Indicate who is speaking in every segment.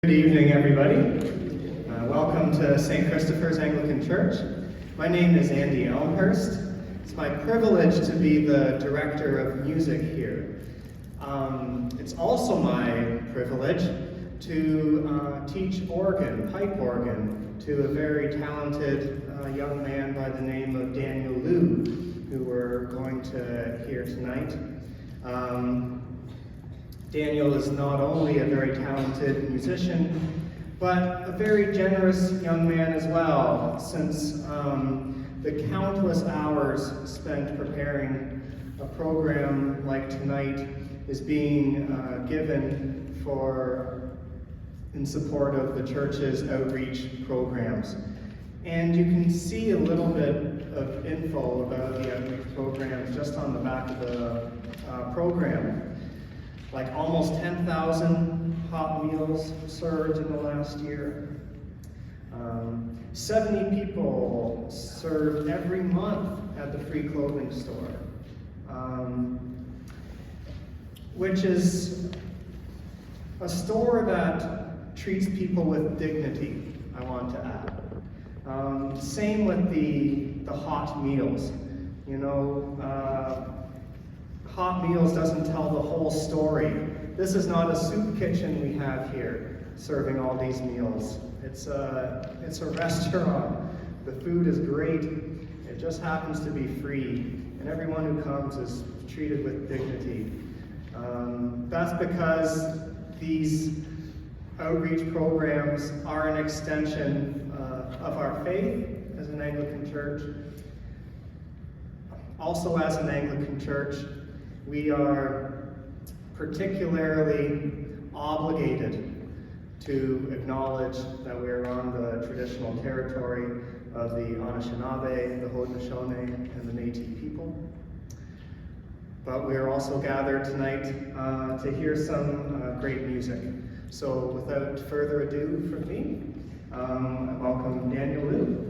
Speaker 1: Good evening, everybody. Welcome to St. Christopher's Anglican Church. My name is Andy Elmhurst. It's my privilege to be the director of music here. It's also my privilege to teach organ, pipe organ, to a very talented young man by the name of Daniel Liu, who we're going to hear tonight. Daniel is not only a very talented musician, but a very generous young man as well, since the countless hours spent preparing a program like tonight is being given in support of the church's outreach programs. And you can see a little bit of info about the outreach programs just on the back of the program. Like almost 10,000 hot meals served in the last year. 70 people served every month at the free clothing store, which is a store that treats people with dignity, I want to add. Same with the hot meals. You know, hot meals doesn't tell the whole story. This is not a soup kitchen we have here, serving all these meals. It's a restaurant. The food is great. It just happens to be free, and everyone who comes is treated with dignity. That's because these outreach programs are an extension of our faith as an Anglican church. Also, as an Anglican church, we are particularly obligated to acknowledge that we are on the traditional territory of the Anishinaabe, the Haudenosaunee, and the Métis people. But we are also gathered tonight to hear some great music. So without further ado from me, I welcome Daniel Liu.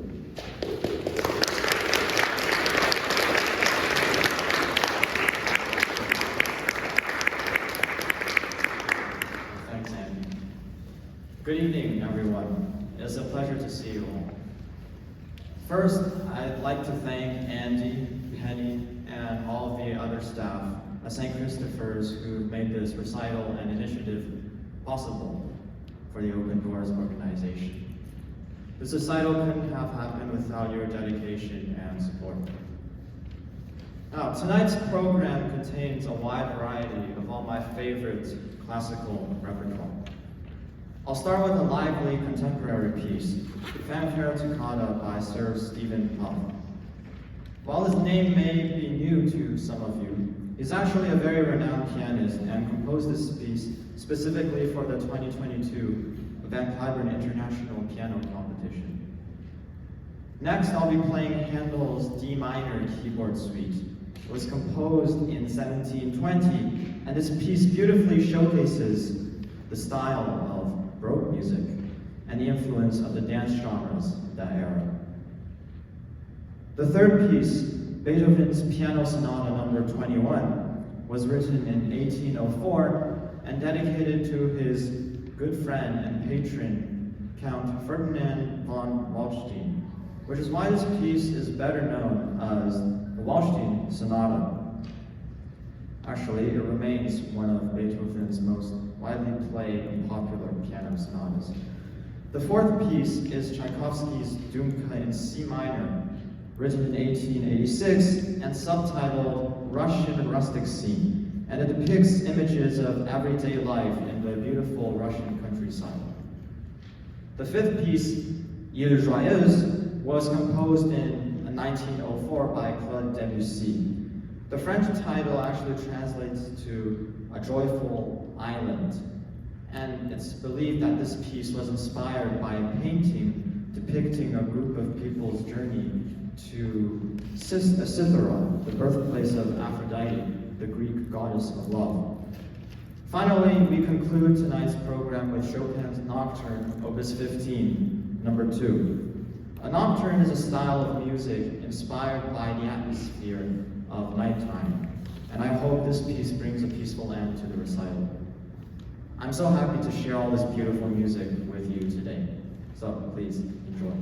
Speaker 2: Good evening, everyone. It is a pleasure to see you all. First, I'd like to thank Andy, Penny, and all of the other staff at St. Christopher's who made this recital and initiative possible for the Open Doors organization. This recital couldn't have happened without your dedication and support. Now, tonight's program contains a wide variety of all my favorite classical repertoire. I'll start with a lively contemporary piece, Fanfare Toccata by Sir Stephen Puff. While his name may be new to some of you, he's actually a very renowned pianist and composed this piece specifically for the 2022 Van Cliburn International Piano Competition. Next, I'll be playing Handel's D minor keyboard suite. It was composed in 1720, and this piece beautifully showcases the style of Baroque music and the influence of the dance genres of that era. The third piece, Beethoven's Piano Sonata No. 21, was written in 1804 and dedicated to his good friend and patron, Count Ferdinand von Waldstein, which is why this piece is better known as the Waldstein Sonata. Actually, it remains one of Beethoven's most widely played and popular piano sonatas. The fourth piece is Tchaikovsky's Dumka in C minor, written in 1886 and subtitled Russian Rustic Scene, and it depicts images of everyday life in the beautiful Russian countryside. The fifth piece, Île Joyeuse, was composed in 1904 by Claude Debussy. The French title actually translates to A Joyful Island, and it's believed that this piece was inspired by a painting depicting a group of people's journey to Cythera, the birthplace of Aphrodite, the Greek goddess of love. Finally, we conclude tonight's program with Chopin's Nocturne, Opus 15, number 2. A nocturne is a style of music inspired by the atmosphere of nighttime, and I hope this piece brings a peaceful end to the recital. I'm so happy to share all this beautiful music with you today. So please enjoy.